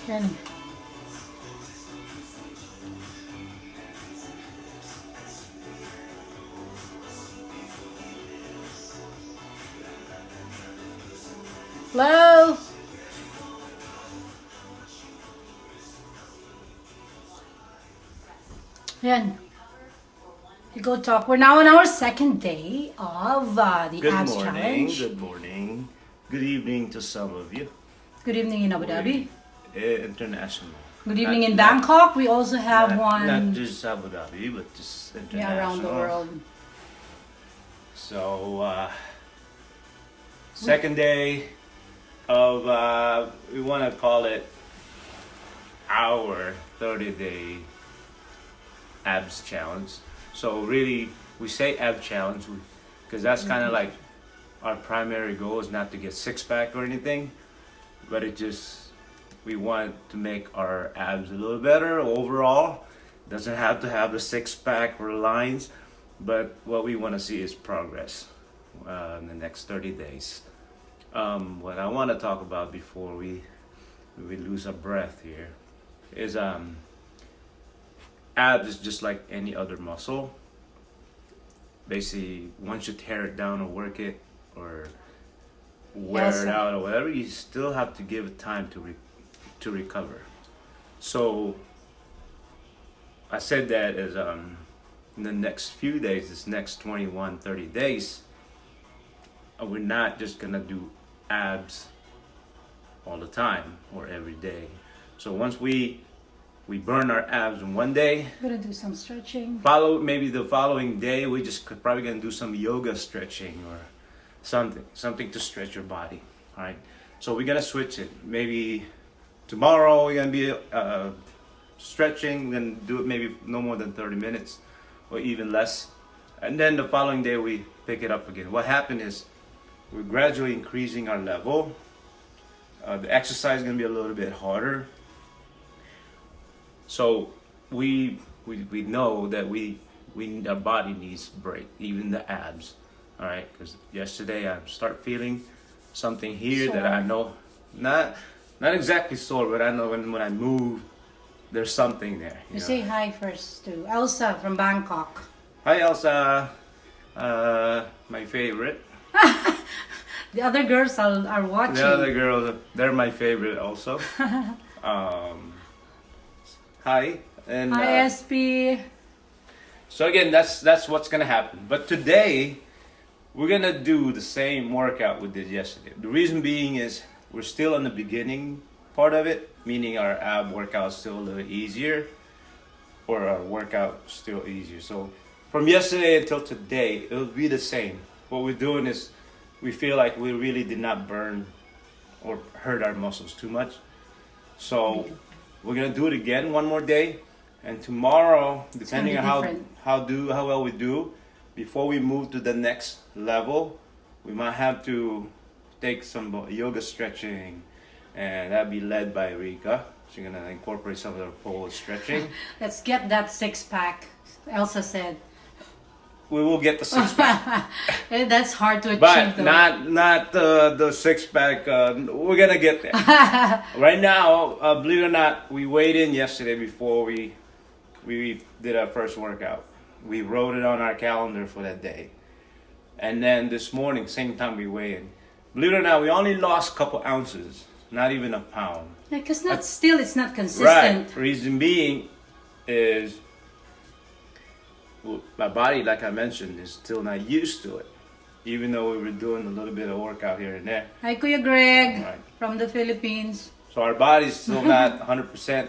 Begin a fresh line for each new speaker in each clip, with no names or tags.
Yan. Hello? Yan. You go talk. We're now on our second day of the
Good
abs
morning,
challenge.
good morning, good evening to some of you.
Good evening in Abu Dhabi.
International.
Good evening in
Not-
Bangkok. We also have one
Not just Abu Dhabi, but just international.
around the world.
So, second day of, we want to call it our 30-day abs challenge. So really, we say ab challenge because that's kind of like our primary goal is not to get six-pack or anything, but we want to make our abs a little better overall. Doesn't have to have the six-pack or lines, but what we want to see is progress in the next 30 days. What I want to talk about before we lose our breath here is abs is just like any other muscle. Basically, once you tear it down or work it or wear it out or whatever, you still have to give it time to recover. So I said that as in the next few days, this next 21, 30 days, we're not just gonna do abs all the time or every day. So once we burn our abs in one day,
We're gonna do some stretching.
maybe the following day we just probably gonna do some yoga stretching or something to stretch your body. All right, so we're gonna switch it. Maybe tomorrow we're gonna be stretching, then do it maybe no more than 30 minutes or even less, and then the following day we pick it up again. What happened is we're gradually increasing our level. The exercise is gonna be a little bit harder. So we know that our body needs a break, even the abs. All right, because yesterday I start feeling something here that I know not exactly sore, but I know when I move, there's something there.
You
know.
say hi first to Elsa from Bangkok.
Hi Elsa, my favorite.
The other girls are watching.
The other girls, they're my favorite also. Hi and
Hi SP.
so again, that's what's gonna happen. But today, we're gonna do the same workout we did yesterday. The reason being is we're still in the beginning part of it, meaning our ab workout is still a little easier, or our workout still easier. So from yesterday until today, it'll be the same. What we're doing is we feel like we really did not burn or hurt our muscles too much. So we're gonna do it again one more day, and tomorrow, depending on how well we do, before we move to the next level, we might have to take some yoga stretching, and that'll be led by Rika. She's gonna incorporate some of the pole stretching.
Let's get that six-pack, Elsa said.
We will get the six pack,
That's hard to achieve
but
though.
not the six pack. We're gonna get there. Right now, believe it or not, we weighed in yesterday before we did our first workout. We wrote it on our calendar for that day, and then this morning, same time we weighed in. Believe it or not, we only lost a couple ounces, not even a pound.
Because it's not consistent.
Right. Reason being is my body, like I mentioned, is still not used to it. Even though we were doing a little bit of workout here and there.
Hi Kuya Greg
Right.
from the Philippines.
So our body's still not 100%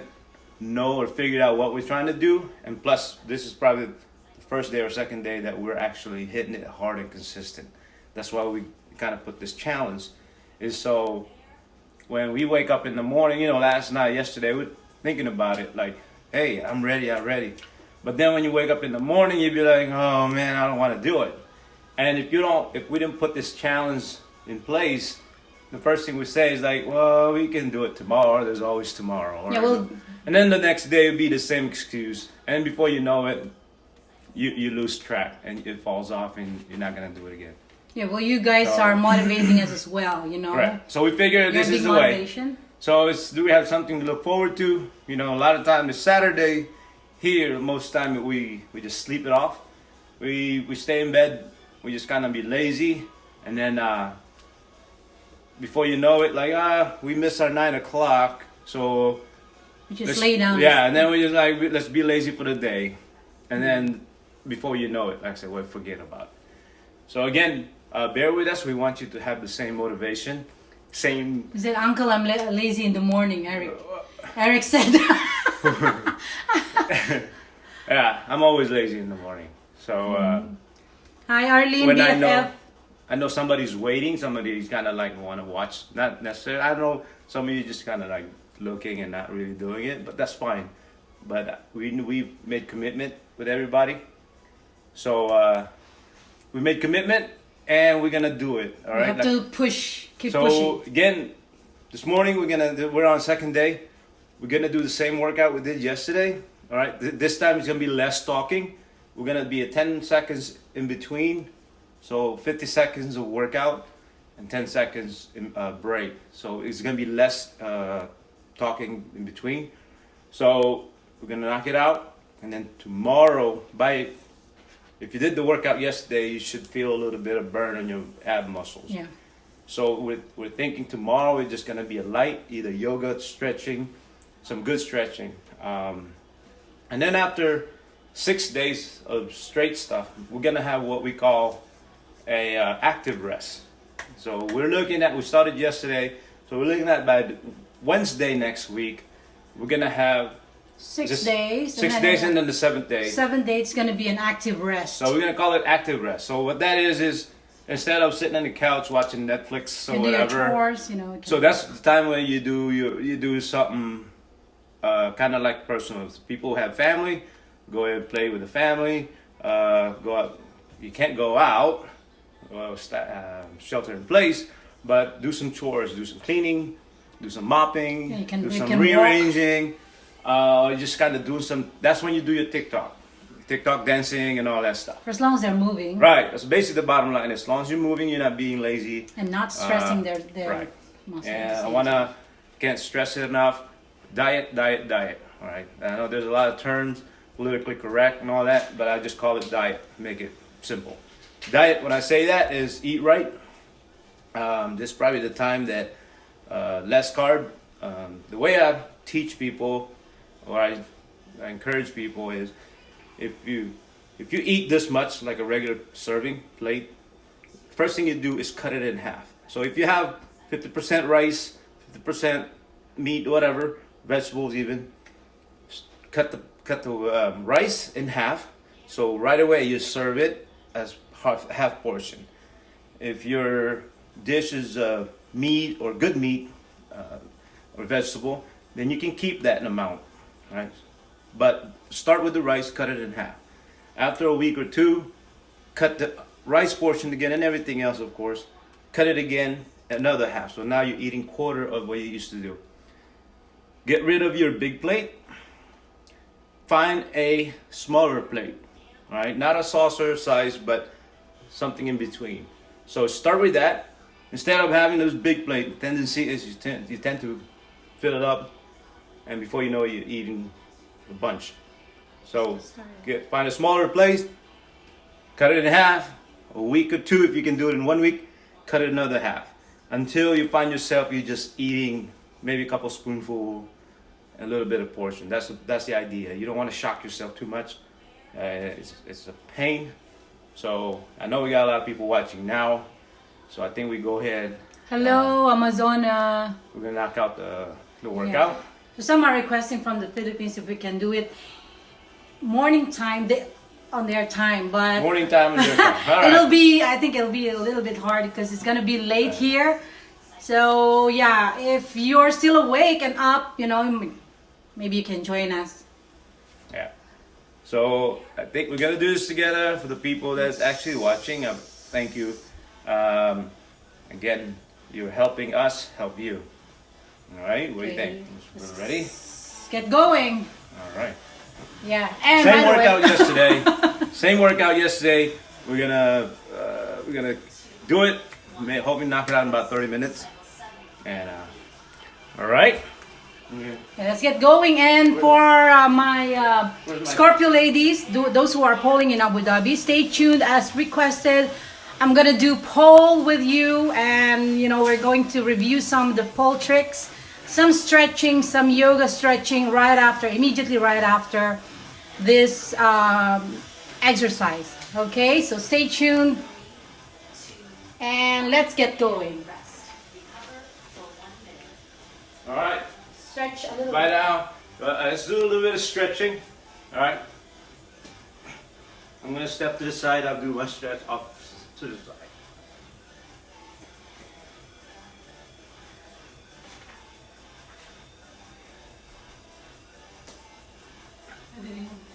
know or figured out what we're trying to do. And plus, this is probably the first day or second day that we're actually hitting it hard and consistent. That's why we kind of put this challenge. Is so when we wake up in the morning, yesterday, we were thinking about it like, hey, I'm ready. But then when you wake up in the morning, you'd be like, oh man, I don't want to do it. And if we didn't put this challenge in place, the first thing we say is like, well, we can do it tomorrow. There's always tomorrow. Or, and then the next day would be the same excuse. And before you know it, you lose track and it falls off and you're not going to do it again.
Yeah, well, you guys are motivating us as well,
Right. So we figured this is the way. So do we have something to look forward to? You know, a lot of time it's Saturday. Here, most time we just sleep it off. We stay in bed. We just kind of be lazy, and then before you know it, like we miss our 9 o'clock. So
You just lay down.
yeah, and then we just like let's be lazy for the day, and then before you know it, like I said, well, forget about it. So again, bear with us. We want you to have the same motivation, same.
He said, Uncle, I'm lazy in the morning, Eric. Eric said.
Yeah, I'm always lazy in the morning. So
Hi, Arlene,
when
BFF.
I know somebody's waiting, somebody's kind of like want to watch. Not necessarily. I know some of you just kind of like looking and not really doing it, but that's fine. But we made commitment with everybody, so we made commitment and we're gonna do it. All
We
right.
have to push. Keep
So
pushing.
again, this morning we're on second day. We're gonna do the same workout we did yesterday. All right. This time it's gonna be less talking. We're gonna be at 10 seconds in between, so 50 seconds of workout and 10 seconds in, break. So it's gonna be less talking in between. So we're gonna knock it out, and then tomorrow, if you did the workout yesterday, you should feel a little bit of burn on your ab muscles.
Yeah.
So we're thinking tomorrow is just gonna be a light, either yoga, stretching, some good stretching, and then after 6 days of straight stuff, we're gonna have what we call a active rest. So we started yesterday, so we're looking at by Wednesday next week, we're gonna have
6 days.
6 days and then the 7th day.
7 days going to be an active rest.
So we're gonna call it active rest. So what that is instead of sitting on the couch watching Netflix or
you do your
whatever.
chores, you know.
So that's the time when you do something kind of like personal. People who have family, go ahead and play with the family. Go out. You can't go out. Shelter in place, but do some chores, do some cleaning, do some mopping,
Yeah, you
do some
can
rearranging. Just kind of do some. That's when you do your TikTok dancing and all that stuff.
For as long as they're moving.
Right. That's basically the bottom line. As long as you're moving, you're not being lazy.
And not stressing their
right.
muscles.
And can't stress it enough. Diet. All right. I know there's a lot of terms, politically correct and all that, but I just call it diet. Make it simple. Diet, when I say that, is eat right. This is probably the time that less carb. The way I teach people, or I encourage people, is if you eat this much, like a regular serving plate, first thing you do is cut it in half. So if you have 50% rice, 50% meat, whatever, vegetables even, cut the rice in half. So right away you serve it as half portion. If your dish is meat or good meat or vegetable, then you can keep that amount, right? But start with the rice, cut it in half. After a week or two, cut the rice portion again and everything else, of course. Cut it again, another half. So now you're eating quarter of what you used to do. Get rid of your big plate. Find a smaller plate, all right? Not a saucer size, but something in between. So start with that. Instead of having this big plate, the tendency is you tend to fill it up, and before you know it, you're eating a bunch. So find a smaller place, cut it in half, a week or two, if you can do it in 1 week, cut it another half. Until you find yourself, you're just eating maybe a couple spoonful, a little bit of portion. That's the idea. You don't want to shock yourself too much. It's a pain. So I know we got a lot of people watching now. So I think we go ahead.
Hello, Amazona.
We're gonna knock out the workout.
Yeah. So some are requesting from the Philippines if we can do it morning time, on their time, but
Morning time and dinner time. All right.
I think it'll be a little bit hard because it's gonna be late here. So yeah, if you're still awake and up, maybe you can join us.
Yeah. So I think we're gonna do this together for the people that's actually watching. Thank you. Again, you're helping us help you. All right. What do you think? We're ready?
Let's get going.
All right.
Yeah. And
Same
by the way-
workout yesterday. Same workout yesterday. We're gonna do it. Hoping knock it out in about 30 minutes. And All right.
Okay, let's get going. And for my Scorpio ladies, those who are polling in Abu Dhabi, stay tuned as requested. I'm gonna do poll with you, and you know we're going to review some of the pole tricks, some stretching, some yoga stretching immediately right after this exercise. Okay, so stay tuned and let's get going.
All right.
Stretch a little
Right
bit.
now, let's do a little bit of stretching. All right. I'm gonna step to the side. I'll do my stretch off to the side.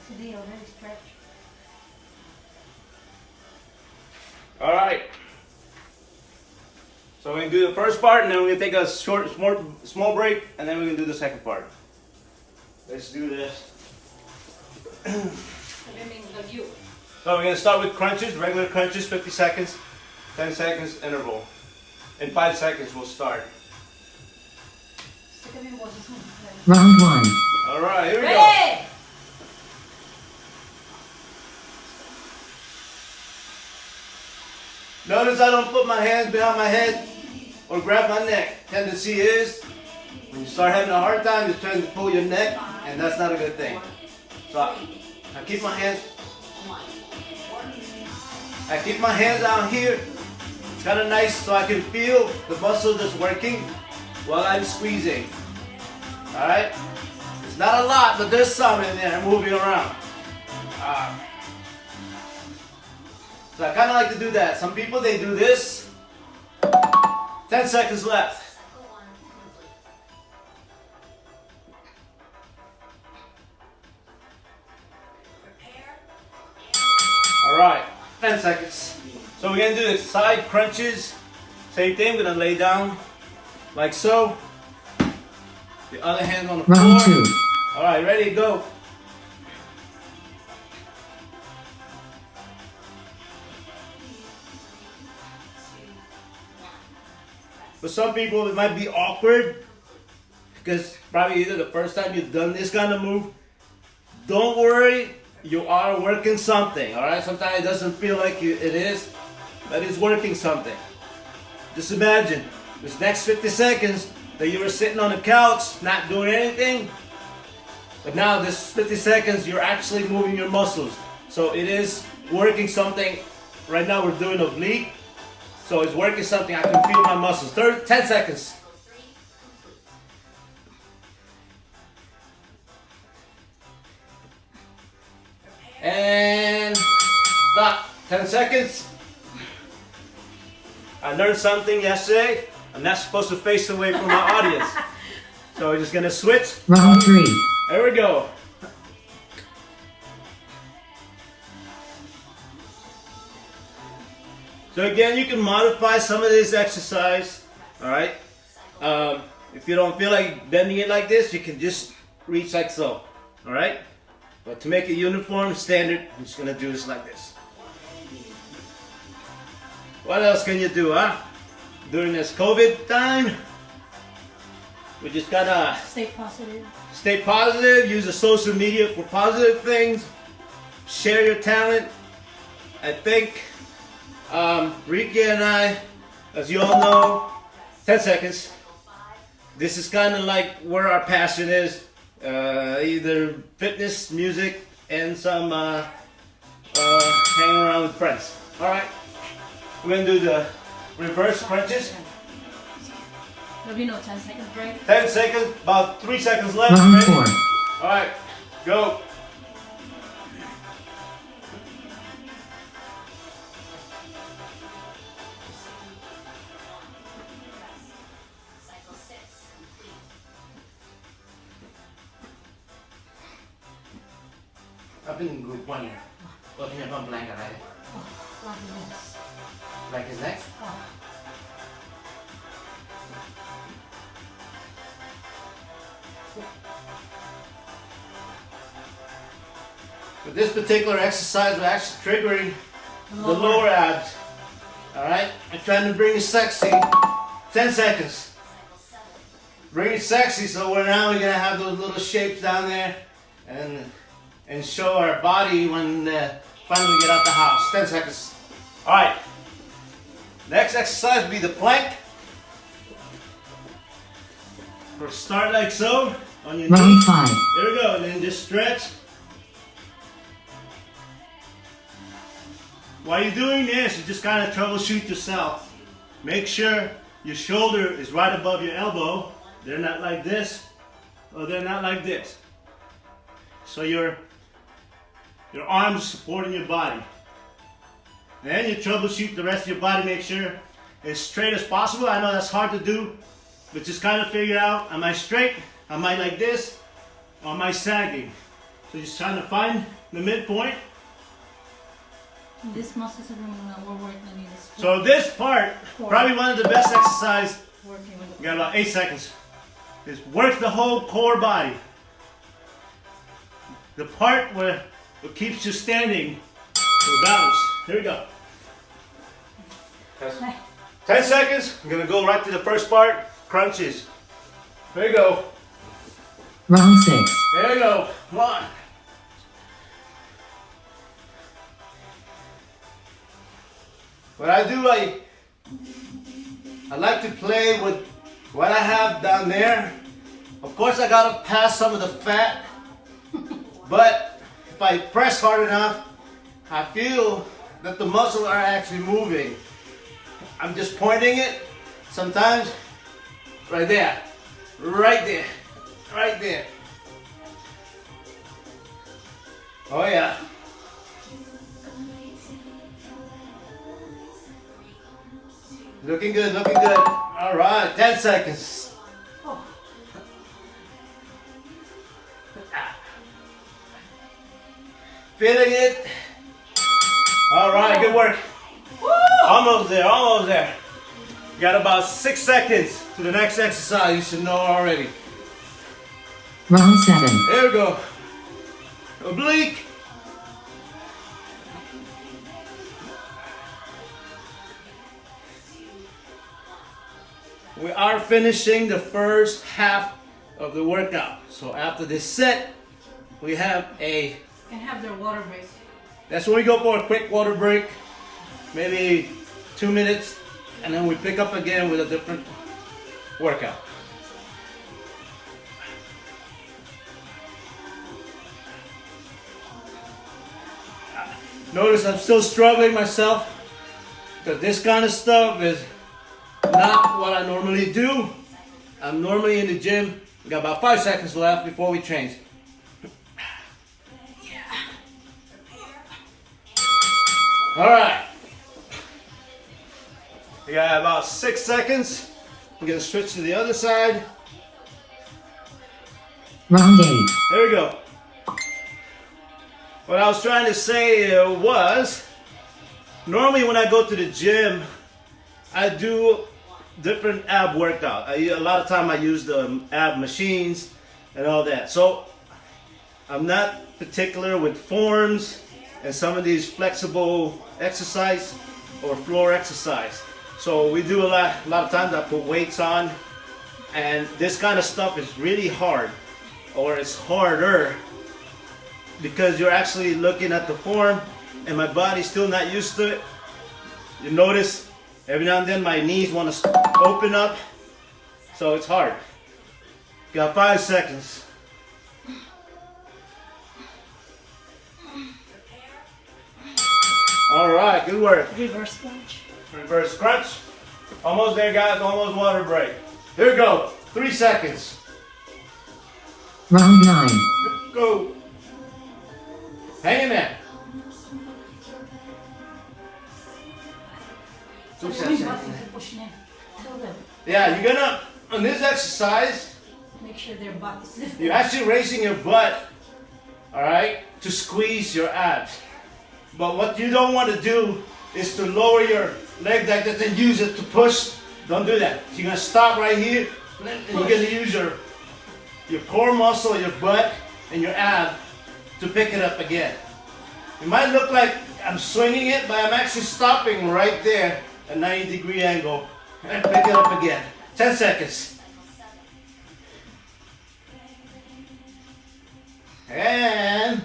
Today already stretched.
All right. So we're gonna do the first part, and then we're gonna take a short, small break, and then we're gonna do the second part. Let's do this. So we're gonna start with crunches, regular crunches, 50 seconds, 10 seconds interval. In 5 seconds, we'll start.
Round 1.
All right, here we go.
Ready?
Notice I don't put my hands behind my head or grab my neck. Tendency is when you start having a hard time, you tend to pull your neck, and that's not a good thing. So I keep my hands out here. It's kind of nice so I can feel the muscle that's working while I'm squeezing. All right? It's not a lot, but there's some in there moving around. So I kind of like to do that. Some people, they do this. 10 seconds left. All right, 10 seconds. So we're gonna do the side crunches. Same thing, we're gonna lay down like so. The other hand on the floor.
Round 2.
All right, ready, go. For some people, it might be awkward because probably either the first time you've done this kind of move. Don't worry, you are working something, all right? Sometimes it doesn't feel like it is, but it's working something. Just imagine this next 50 seconds that you were sitting on the couch, not doing anything, but now this 50 seconds, you're actually moving your muscles. So it is working something. Right now we're doing oblique. So it's working something. I can feel my muscles. 10 seconds. And stop. 10 seconds. I learned something yesterday. I'm not supposed to face away from my audience. So we're just going to switch.
Round 3.
There we go. So again, you can modify some of this exercise, all right? If you don't feel like bending it like this, you can just reach like so, all right? But to make it uniform, standard, I'm just gonna do this like this. What else can you do, huh? During this COVID time, we just gotta stay positive, use the social media for positive things, share your talent. I think Ricky and I, as you all know, 10 seconds. This is kind of like where our passion is, either fitness, music, and some hanging around with friends. All right, we're gonna do the reverse crunches.
There'll be no 10 seconds break.
10 seconds, about 3 seconds left.
Round
Ready?
4.
All right, go. I've been in group 1 here. What can you have on blanket, right? Blank is next? With this particular exercise, we're actually triggering the lower abs. Alright? I'm trying to bring it sexy. 10 seconds. bring it sexy. So we're now gonna have those little shapes down there, and show our body when finally we get out the house. 10 seconds. All right. Next exercise will be the plank. Or start like so on your
Round
knees.
5.
There we go, and then just stretch. While you're doing this, you just kind of troubleshoot yourself. Make sure your shoulder is right above your elbow. They're not like this, or they're not like this. So your arms supporting your body. Then you troubleshoot the rest of your body, make sure it's straight as possible. I know that's hard to do, but just kind of figure out, am I straight? Am I like this? Or am I sagging? So just trying to find the midpoint.
This muscles are we're working on this.
So this part, probably one of the best exercise,
Working with
you got about 8 seconds, is work the whole core body. The part where it keeps you standing for balance. Here we go. 10 seconds. I'm gonna go right to the first part, crunches. There you go.
Round 6.
There you go. Come on. What I do, I like to play with what I have down there. Of course, I gotta pass some of the fat, but if I press hard enough, I feel that the muscles are actually moving. I'm just pointing it, sometimes right there, right there, right there. Oh yeah. Looking good, looking good. All right, 10 seconds. Feeling it. All right, good work. Almost there, almost there. You got about 6 seconds to the next exercise. You should know already.
Round 7.
There we go. Oblique. We are finishing the first half of the workout. So after this set, we have a,
can have their water break.
that's when we go for a quick water break, maybe 2 minutes, and then we pick up again with a different workout. Notice I'm still struggling myself, because this kind of stuff is not what I normally do. I'm normally in the gym. We got about 5 seconds left before we change. All right. We got about 6 seconds. We're gonna switch to the other side.
Round 8.
There we go. What I was trying to say was, normally when I go to the gym, I do different ab workout. A lot of time I use the ab machines and all that. So I'm not particular with forms and some of these flexible exercise or floor exercise. So we do a lot of times I put weights on, and this kind of stuff is really hard, or it's harder, because you're actually looking at the form and my body's still not used to it. You notice every now and then my knees want to open up, so it's hard. Got 5 seconds. All right, good work.
Reverse crunch.
Reverse crunch. Almost there, guys. Almost water break. Here we go. 3 seconds.
Round 9.
Go. Hang in there. 2 seconds.
Push in. Tell them.
Yeah, you're gonna, on this exercise,
Make sure their butt is lifted.
you're actually raising your butt, all right, to squeeze your abs. But what you don't want to do is to lower your leg like this and use it to push. Don't do that. You're gonna stop right here, and you're gonna use your core muscle, your butt, and your ab to pick it up again. It might look like I'm swinging it, but I'm actually stopping right there at 90-degree angle and pick it up again. 10 seconds. And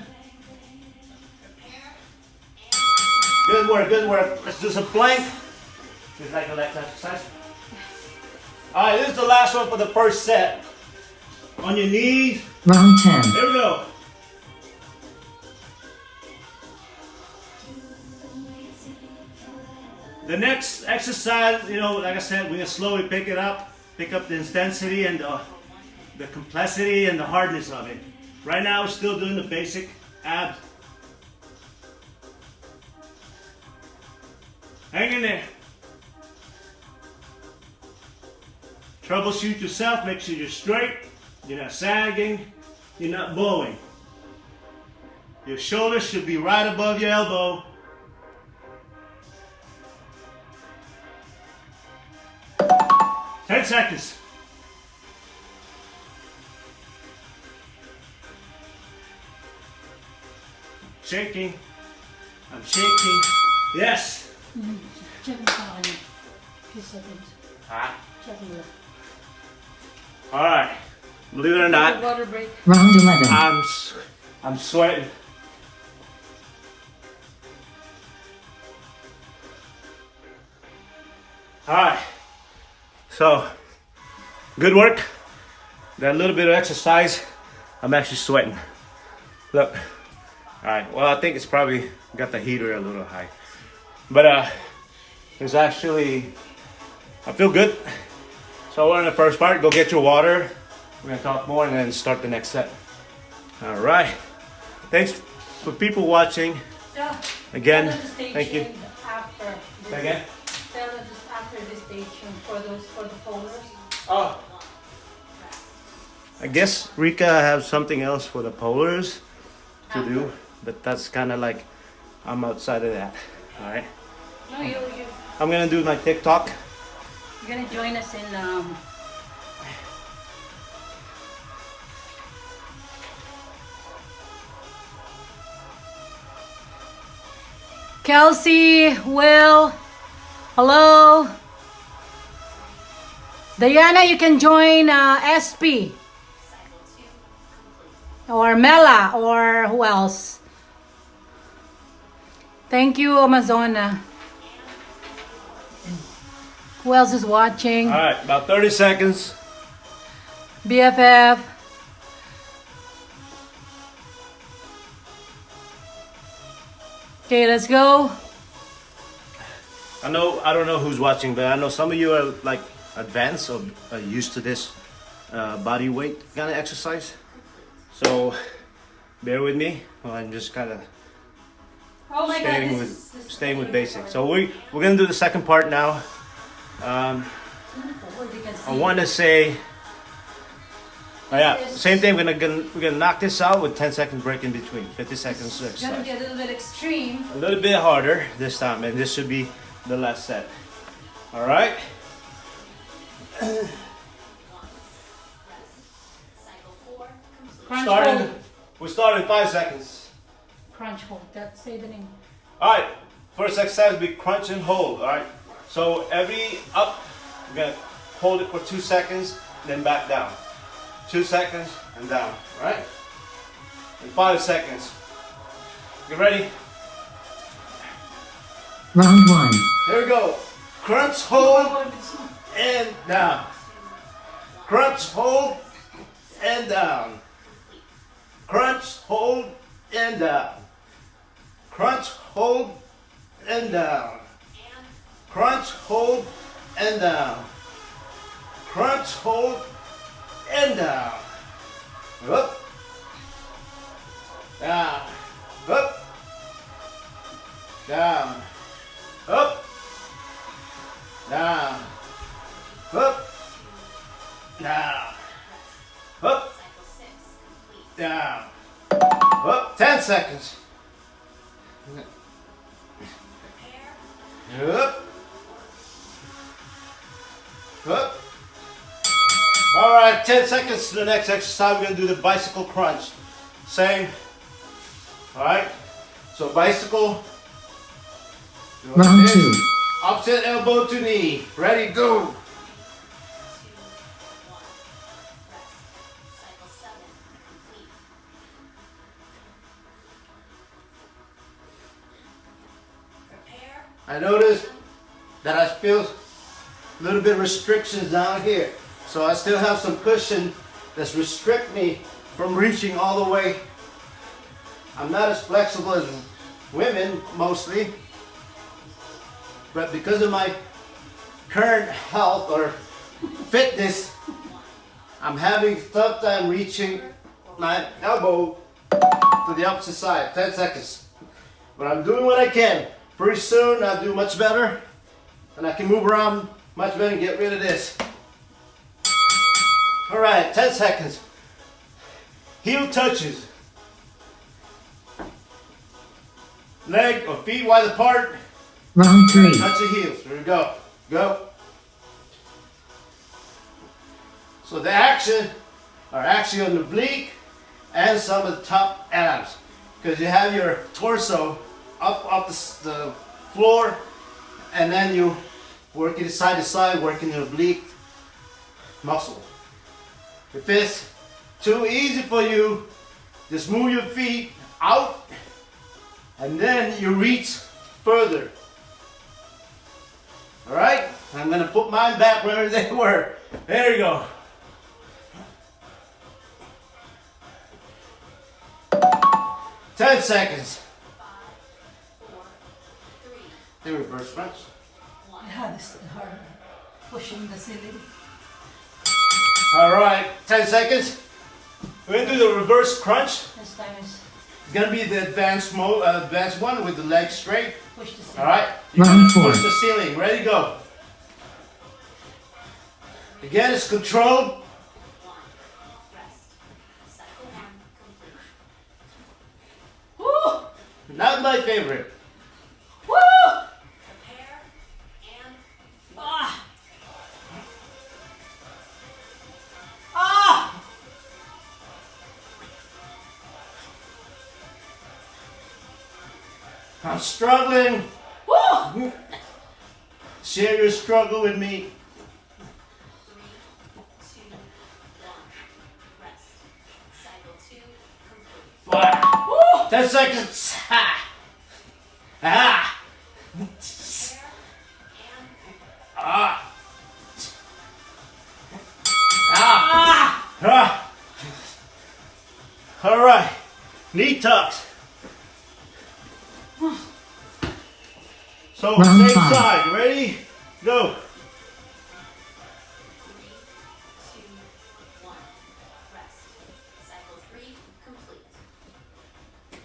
good work, good work. Let's do some plank. Just like a leg exercise. Alright, this is the last one for the first set. On your knees.
Round 10.
Here we go. The next exercise, like I said, we're gonna slowly pick it up, pick up the intensity and the complexity and the hardness of it. Right now, we're still doing the basic abs. Hang in there. Troubleshoot yourself, make sure you're straight, you're not sagging, you're not bowing. Your shoulder should be right above your elbow. Ten seconds. Shaking. I'm shaking. Yes.
Check mo sa akin. Few seconds. Check mo lang.
All right. Believe it or not,
Water break.
Round 11.
I'm sweating. All right. So, good work. Got a little bit of exercise. I'm actually sweating. Look. All right. Well, I think it's probably got the heater a little high. But there's actually, I feel good. So we're in the first part. Go get your water. We're gonna talk more and then start the next set. All right. Thanks for people watching.
Yeah.
Again,
Tell them to stay
thank you.
tuned After this.
Again.
Tell them just after this stay tuned for the pollers.
Oh. I guess Rika has something else for the polars to do, but that's kind of like I'm outside of that. All right.
No, you.
I'm gonna do my TikTok.
You're gonna join us in Kelsey, Will, hello. Diana, you can join SP. Or Mela, or who else? Thank you, Amazona. Who else is watching?
All right, about 30 seconds.
BFF. Okay, let's go.
I don't know who's watching, but I know some of you are like advanced or are used to this body weight kind of exercise. So bear with me. I'm just kind of
Oh my
staying with basics. So we're gonna do the second part now. I want to say, oh yeah, same thing. We're gonna knock this out with 10 seconds break in between, 50 seconds
It's gonna be
exercise.
a little bit extreme.
A little bit harder this time, and this should be the last set. All right.
Crunch hold.
We start in 5 seconds.
Crunch hold. That's say the name.
All right. First exercise will be crunch and hold. All right. So every up, we're gonna hold it for 2 seconds, then back down. 2 seconds and down. All right. In 5 seconds. Get ready.
Round 1.
Here we go. Crunch, hold, and down. Crunch, hold, and down. Crunch, hold, and down. Crunch, hold, and down. Crunch, hold, and down. Crunch, hold, and down. Up, down, up, down, up, down, up, down, up, down, up. 10 seconds. Up, up. All right, 10 seconds to the next exercise. We're gonna do the bicycle crunch. Same. All right. So bicycle.
Round 2.
Opposite elbow to knee. Ready, go.
I noticed that I feel a little bit of restrictions down here. So I still have some cushion that's restrict me from reaching all the way. I'm not as flexible as women mostly, but because of my current health or fitness, I'm having tough time reaching my elbow to the opposite side. 10 seconds. But I'm doing what I can. Pretty soon I'll do much better and I can move around much better and get rid of this. Alright, 10 seconds. Heel touches. Leg or feet wide apart.
Round 3.
Touch the heels. Here we go. Go. So the action are actually on the oblique and some of the top abs. Because you have your torso up off the floor and then you work it side to side, working the oblique muscle. If it's too easy for you, just move your feet out and then you reach further. Alright, I'm going to put mine back where they were. There you go. Ten seconds. Then reverse crunch.
Yeah, this is hard. Pushing the ceiling.
Alright, 10 seconds. We're going to do the reverse crunch.
This time is
It's going to be the advanced one with the legs straight.
push the ceiling.
Alright,
Round 4.
push the ceiling. Ready, go. Again, it's controlled.
Woo!
Not my favorite.
Woo! Ah! Ah!
I'm struggling.
Woo!
Share your struggle with me. 10 seconds. Ha. Ah. Ah. Ah. Ah. All right. Knee tucks. So
Round
same
5.
side. You ready? Go.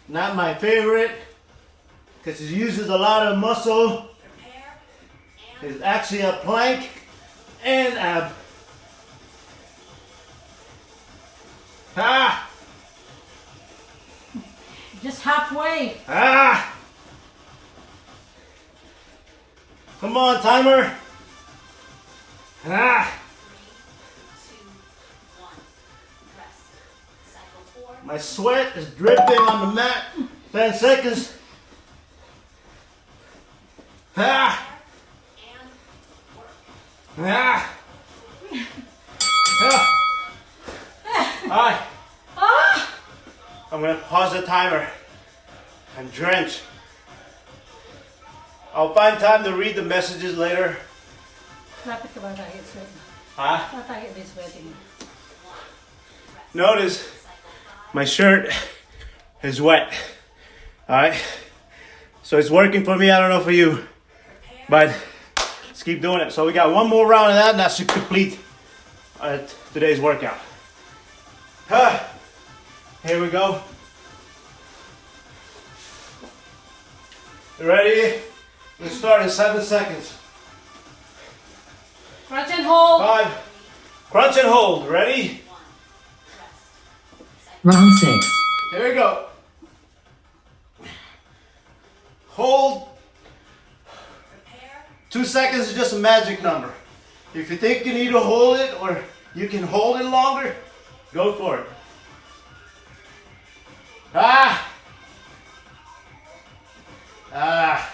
Not my favorite because it uses a lot of muscle. It's actually a plank and ab. Ah!
Just halfway.
Ah! Come on, timer. Ah! My sweat is dripping on the mat. 10 seconds. Ah! Ah! Ah! Alright.
Ah!
I'm gonna pause the timer and drench. I'll find time to read the messages later.
Lapit ka ba tayo? Sweating.
Huh?
Ba tayo di sweating?
Notice my shirt is wet. Alright? So it's working for me, I don't know for you. But let's keep doing it. So we got one more round of that and that should complete today's workout. Here we go. You ready? Let's start in 7 seconds.
Crunch and hold.
5. Crunch and hold. Ready?
Round 6.
Here we go. Hold. 2 seconds is just a magic number. If you think you need to hold it or you can hold it longer, go for it. Ah! Ah!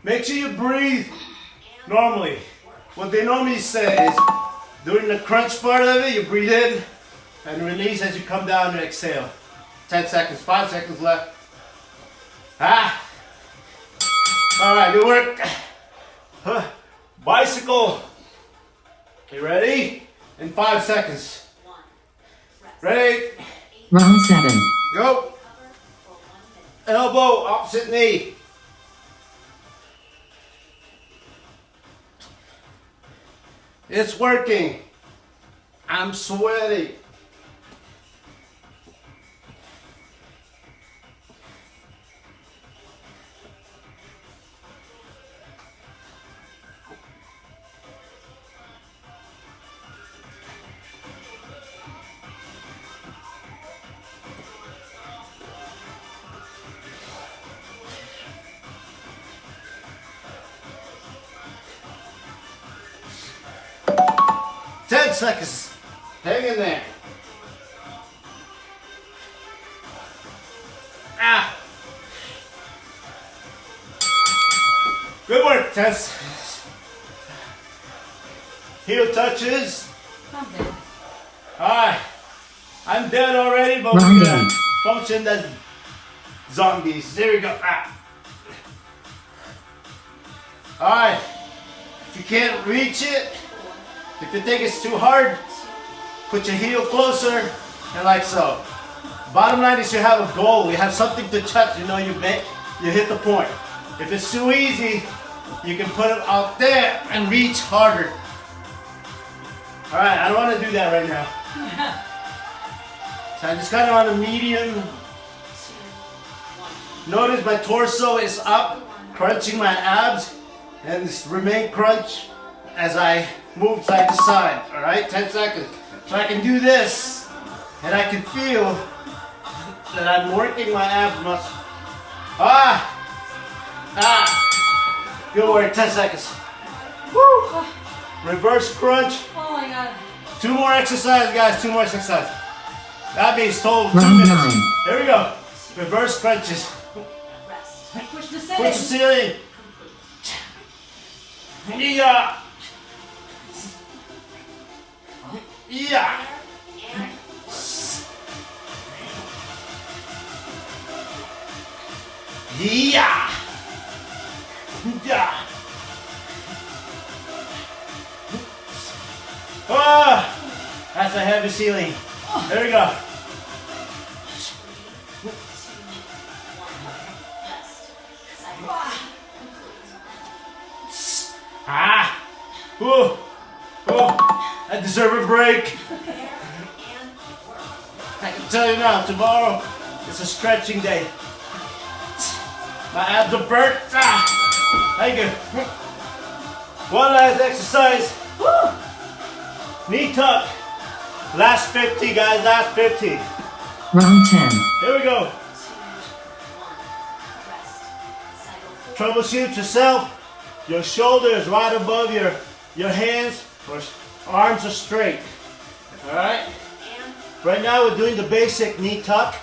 Make sure you breathe normally. What they normally say is during the crunch part of it, you breathe in and release as you come down and exhale. 10 seconds, 5 seconds left. Ah! Alright, good work. Bicycle. You ready? In 5 seconds. Ready?
Round 7.
Go. Elbow, opposite knee. It's working. I'm sweaty. Seconds. Hang in there. Ah. Good work, Tess. Heel touches.
I'm dead.
Alright. I'm dead already, but we're
Round
gonna
8.
function as zombies. There we go. Ah. Alright. If you can't reach it, if you think it's too hard, put your heel closer and like so. Bottom line is you have a goal. You have something to touch. You know you hit the point. If it's too easy, you can put it out there and reach harder. All right, I don't want to do that right now. So I'm just kind of on a medium. Notice my torso is up, crunching my abs, and just remain crunch as I move side to side, all right? 10 seconds. So I can do this, and I can feel that I'm working my abs muscle. Ah! Good work, 10 seconds. Woo! Reverse crunch.
Oh my god.
2 more exercises, guys, 2 more exercises. That means total 2
Round
minutes.
9.
Here we go. Reverse crunches.
Push the
Push the
ceiling.
ceiling. Yeah. Yeah. Yeah. Yeah. Oh, that's a heavy ceiling. There we go. Ah. Ooh. Oh, I deserve a break. I can tell you now, tomorrow it's a stretching day. My abs are burnt. Ah. Thank you. One last exercise. Woo. Knee tuck. Last 50, guys. Last 50.
Round 10.
Here we go. Troubleshoot yourself. Your shoulder is right above your hands or arms are straight. Alright? Right now we're doing the basic knee tuck.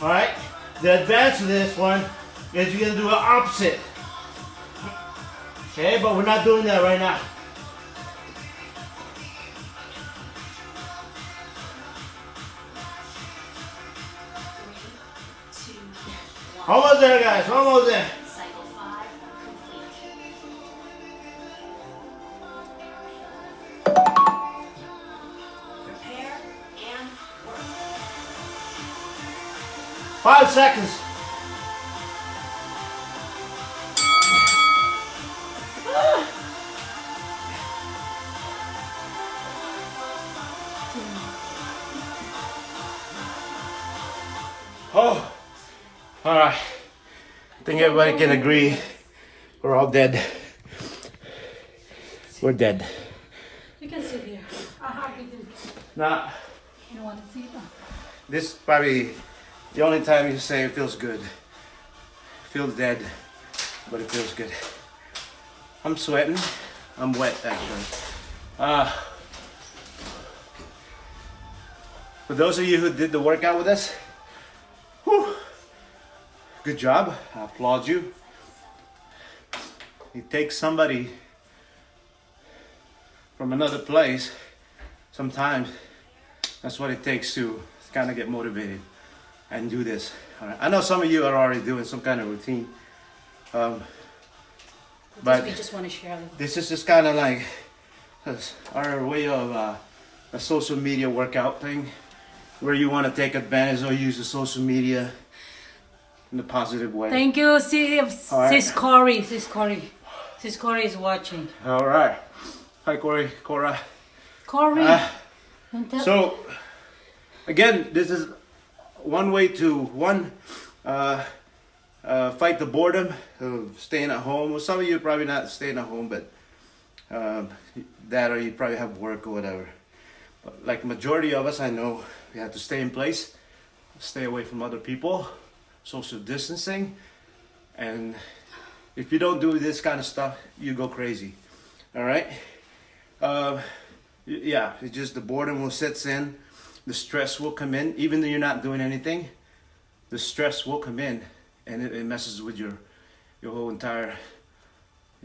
Alright? The advance of this one is you're gonna do an opposite. Okay, but we're not doing that right now. Almost there, guys. Almost there.
Cycle 5 complete. Prepare and work.
5 seconds. Oh, all right. I think everybody can agree we're all dead. We're dead.
You can sit here. I have to do.
Now,
You don't want to see it?
This is probably the only time you say it feels good. Feels dead, but it feels good. I'm sweating. I'm wet actually. For those of you who did the workout with us, whew, good job. I applaud you. it takes somebody from another place. Sometimes that's what it takes to kind of get motivated and do this. All right. I know some of you are already doing some kind of routine, but
we just want to share.
this is just kind of like our way of a social media workout thing, where you want to take advantage or use the social media in a positive way.
Thank you,
All right.
Sis Corey. Sis Corey. Sis Corey is watching.
All right. Hi, Corey. Cora.
Corey.
Ah.
don't tell-
So, again, this is one way to fight the boredom of staying at home. Well, some of you are probably not staying at home, but that or you probably have work or whatever. But like majority of us, I know we have to stay in place, stay away from other people, social distancing, and if you don't do this kind of stuff, you go crazy. All right. Yeah, it's just the boredom will set in, the stress will come in, even though you're not doing anything. The stress will come in, and it messes with your whole entire,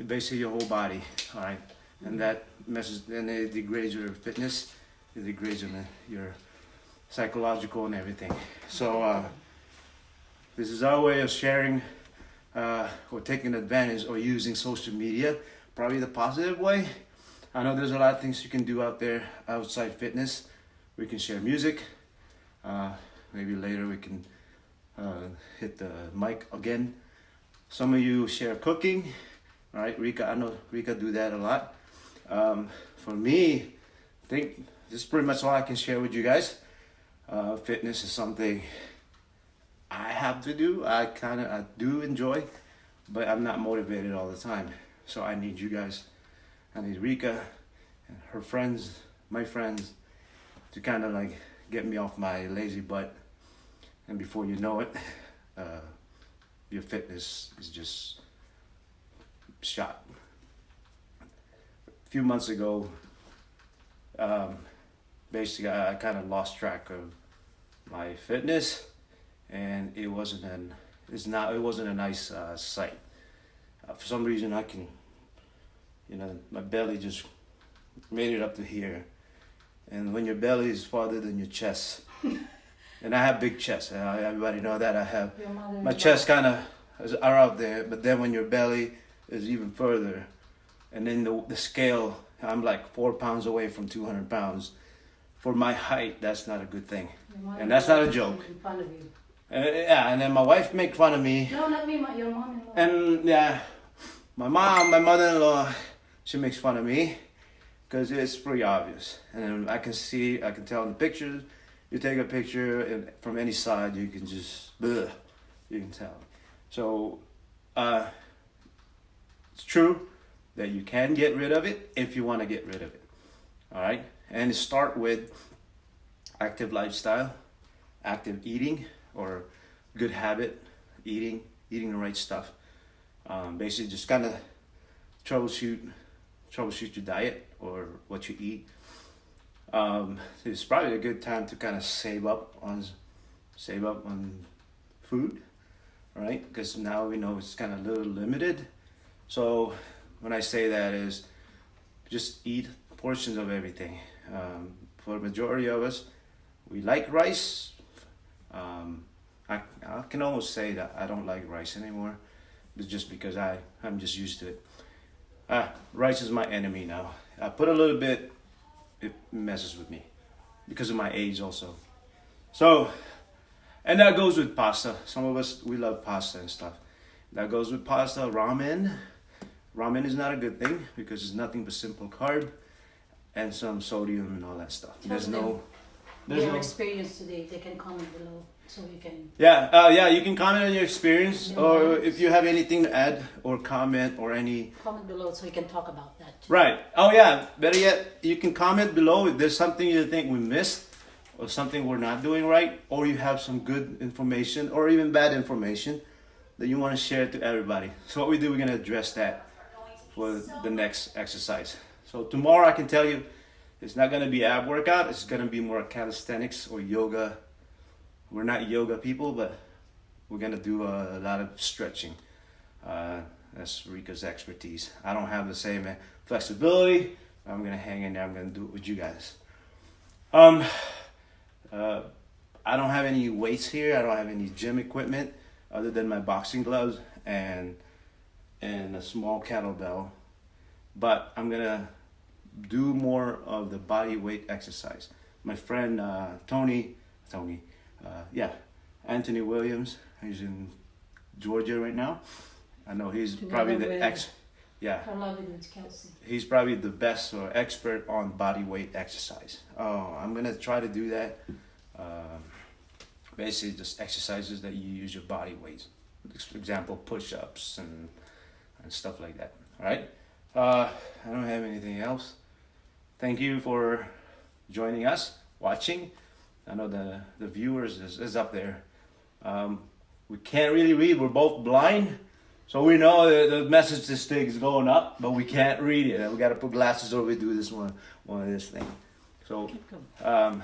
basically your whole body. All right, and that messes, and it degrades your fitness, it degrades your psychological and everything. So this is our way of sharing or taking advantage or using social media, probably the positive way. I know there's a lot of things you can do out there outside fitness. We can share music. Maybe later we can hit the mic again. Some of you share cooking, right? Rika, I know Rika do that a lot. For me, I think this is pretty much all I can share with you guys. Fitness is something I have to do. I do enjoy, but I'm not motivated all the time. So I need you guys. I need Rika and her friends, my friends, to kind of like get me off my lazy butt. And before you know it, your fitness is just shot. A few months ago, basically I kind of lost track of my fitness, and it wasn't a nice sight. For some reason my belly just made it up to here. And when your belly is farther than your chest, and I have big chest, everybody know that I have, my chest kind of are out there, but then when your belly is even further, and then the scale, I'm like 4 pounds away from 200 pounds. For my height, that's not a good thing. And that's not a joke.
In front of you.
Yeah, and then my wife make fun of me.
No, not me, your mom-in-law.
And yeah, my mother-in-law, she makes fun of me because it's pretty obvious. And I can tell in the pictures. You take a picture and from any side, you can just, you can tell. So it's true that you can get rid of it if you want to get rid of it. All right, and start with active lifestyle, active eating, or good habit eating the right stuff. Basically, just kind of troubleshoot your diet or what you eat. It's probably a good time to kind of save up on food, right? Because now we know it's kind of a little limited. So when I say that is just eat portions of everything. For the majority of us, we like rice. I can almost say that I don't like rice anymore. It's just because I'm just used to it. Rice is my enemy now. I put a little bit, it messes with me because of my age also. So, and that goes with pasta. Some of us, we love pasta and stuff. That goes with pasta, ramen. Ramen is not a good thing because it's nothing but simple carb and some sodium and all that stuff. There's no
experience today. They can comment below so you can.
Yeah, you can comment on your experience, or if you have anything to add or comment or any.
Comment below so we can talk about that too.
Right. Oh yeah. Better yet, you can comment below if there's something you think we missed, or something we're not doing right, or you have some good information or even bad information that you want to share to everybody. So what we do, we're gonna address that for the next exercise. So tomorrow I can tell you it's not going to be ab workout. It's going to be more calisthenics or yoga. We're not yoga people, but we're going to do a lot of stretching. That's Rika's expertise. I don't have the same flexibility. I'm gonna hang in there. I'm gonna do it with you guys. I don't have any weights here. I don't have any gym equipment other than my boxing gloves and a small kettlebell. But I'm gonna do more of the body weight exercise. My friend Anthony Williams, he's in Georgia right now. I know he's probably the he's probably the best or expert on body weight exercise. I'm gonna try to do that. Basically, just exercises that you use your body weight. For example, push-ups and stuff like that. All right. I don't have anything else. Thank you for joining us, watching. I know the viewers is up there. We can't really read. We're both blind. So we know the message this thing is going up, but we can't read it. We got to put glasses over to do this one of this thing. So, yeah.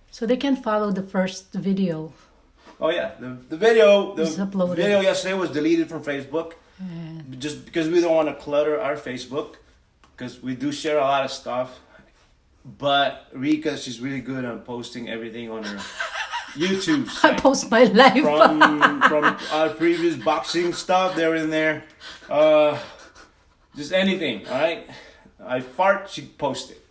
So they can follow the first video.
Oh yeah, the video yesterday was deleted from Facebook, just because we don't want to clutter our Facebook, because we do share a lot of stuff. But Rika, she's really good on posting everything on her YouTube site.
I post my life.
from our previous boxing stuff, they're in there. Just anything, all right? I fart, she post it.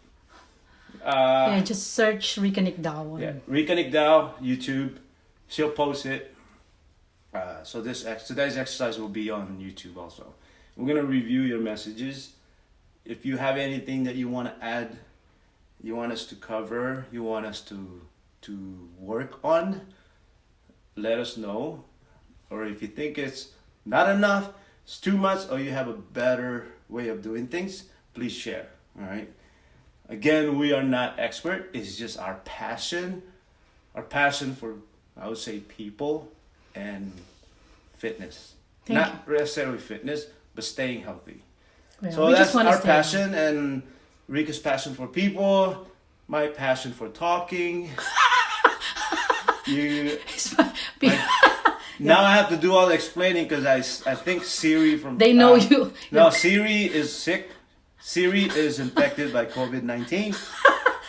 Yeah, just search Rika Nick Dow.
Yeah, Rika Nick Dow, YouTube. She'll post it. So today's exercise will be on YouTube also. We're gonna review your messages. If you have anything that you want to add, you want us to cover, you want us to work on, let us know. Or if you think it's not enough, it's too much, or you have a better way of doing things, please share. All right. Again, we are not expert. It's just our passion for, I would say, people and fitness. Not necessarily fitness, but staying healthy.
Yeah,
so that's our passion, and Rika's passion for people, my passion for talking. Now I have to do all the explaining because I think Siri from...
They know you.
No, Siri is sick. Siri is infected by COVID-19.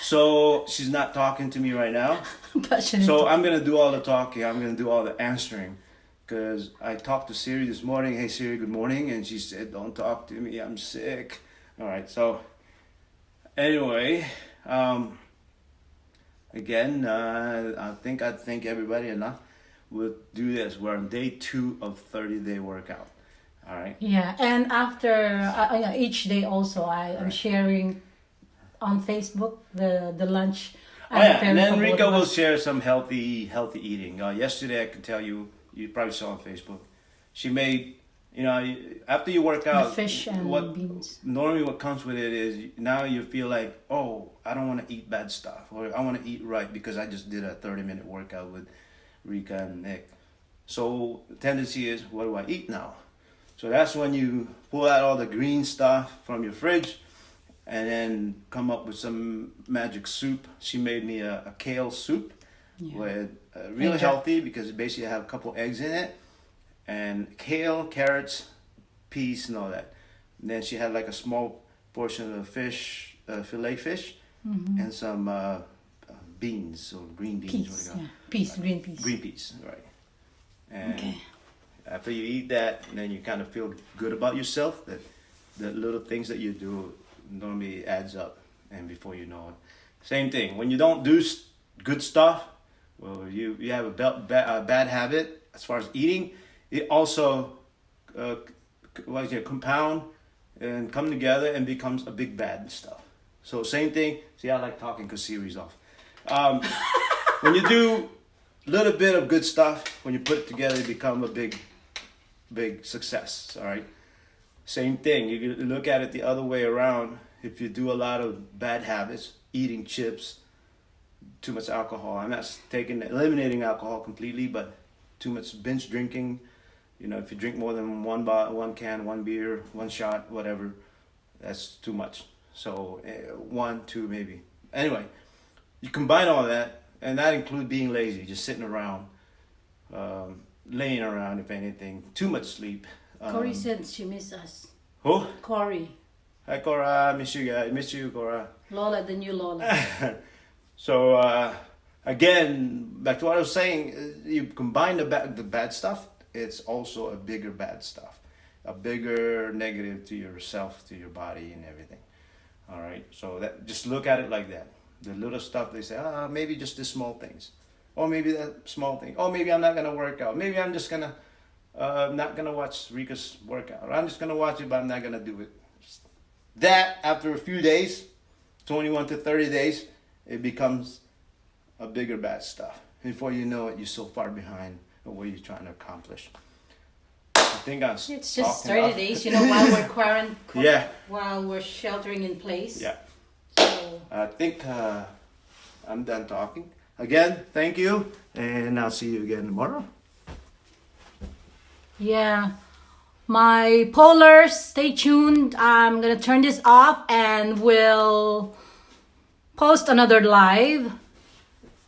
So she's not talking to me right now. So I'm going to do all the talking. I'm going to do all the answering. Because I talked to Siri this morning. Hey Siri, good morning. And she said, don't talk to me. I'm sick. All right. So anyway, again, I think I'd thank everybody enough. We'll do this. We're on day 2 of 30-day workout. All right.
Yeah, and after each day also, I'm sharing on Facebook the lunch.
And then Rika will share some healthy eating. Yesterday, I could tell you probably saw on Facebook, she made, after you work out,
fish and beans.
Normally what comes with it is now you feel like, oh, I don't want to eat bad stuff, or I want to eat right because I just did a 30-minute workout with Rika and Nick. So the tendency is, what do I eat now? So that's when you pull out all the green stuff from your fridge and then come up with some magic soup. She made me a kale soup with really healthy, because basically I have a couple eggs in it, and kale, carrots, peas, and all that. And then she had like a small portion of fish, fillet fish, and some beans or green beans.
Green peas.
Green peas, right. And after you eat that, then you kind of feel good about yourself, that the little things that you do normally adds up, and before you know it. Same thing, when you don't do good stuff, well, you have a bad habit as far as eating, it also compound and come together and becomes a big bad stuff. So same thing. See, I like talking because Siri's off. When you do a little bit of good stuff, when you put it together, it become a big success. All right. Same thing. You look at it the other way around. If you do a lot of bad habits, eating chips, too much alcohol. I'm not eliminating alcohol completely, but too much binge drinking. If you drink more than one can, one beer, one shot, whatever, that's too much. So 1, 2 maybe. Anyway, you combine all that, and that includes being lazy, just sitting around. laying around, if anything. Too much sleep.
Corey said she missed us.
Who?
Corey.
Hi, Cora. Miss you guys. Miss you, Cora.
Lola, the new Lola.
So, again, back to what I was saying, you combine the bad stuff, it's also a bigger bad stuff. A bigger negative to yourself, to your body, and everything. All right, so that just look at it like that. The little stuff they say, maybe just the small things, or maybe that small thing. Oh, maybe I'm not gonna work out. Maybe I'm just gonna not gonna watch Rika's workout. Or I'm just gonna watch it, but I'm not gonna do it. That after a few days, 21 to 30 days, it becomes a bigger bad stuff. Before you know it, you're so far behind of what you're trying to accomplish. I think I was
It's just
talking
30 days, you know, while we're quarantined.
Yeah.
While we're sheltering in place.
Yeah.
So,
I think I'm done talking. Again, thank you, and I'll see you again tomorrow.
yeah. My polars, stay tuned. I'm gonna turn this off and we'll post another live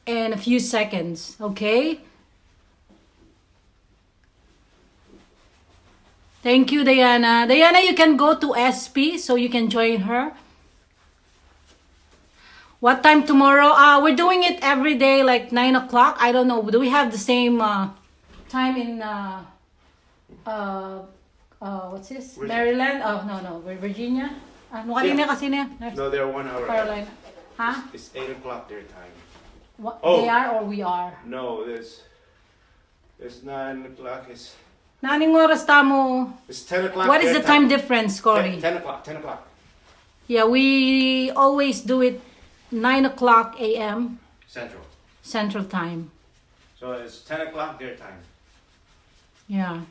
in a few seconds, okay? Thank you, Diana. Diana, you can go to SP so you can join her. What time tomorrow? We're doing it every day, like 9 o'clock. I don't know. Do we have the same time in what's this? Maryland? Oh, no. Virginia? Ano kanina kasi na?
No, they're 1 hour.
Carolina. Huh?
It's 8 o'clock their time.
What,
Oh.
They are or we are?
No, it's 9 o'clock.
Naning oras tamo?
It's 10 o'clock.
What is
their
the time difference, Corey?
10 o'clock. 10 o'clock.
Yeah, we always do it 9 o'clock a.m.
Central.
Central Time.
So it's 10 o'clock their time.
Yeah.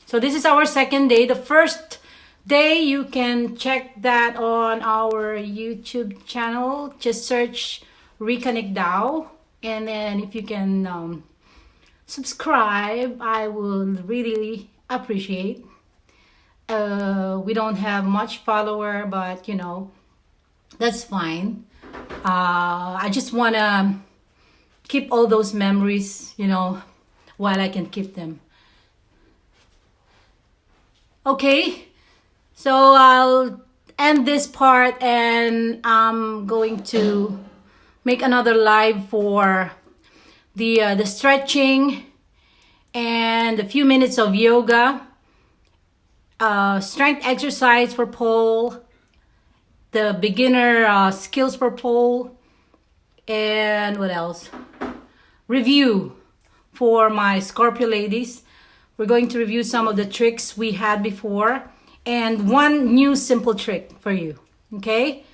So this is our second day. The first day, you can check that on our YouTube channel. Just search Reconnect Dao. And then if you can subscribe, I will really appreciate. We don't have much follower, but you know, that's fine. I just want to keep all those memories, you know, while I can keep them. Okay, so I'll end this part and I'm going to make another live for the stretching and a few minutes of yoga, strength exercise for pole, the beginner skills for pole, and what else? Review for my Scorpio ladies. We're going to review some of the tricks we had before and one new simple trick for you. Okay?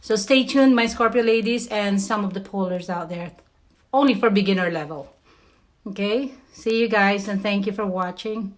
So stay tuned, my Scorpio ladies, and some of the polars out there. Only for beginner level. Okay? See you guys and thank you for watching.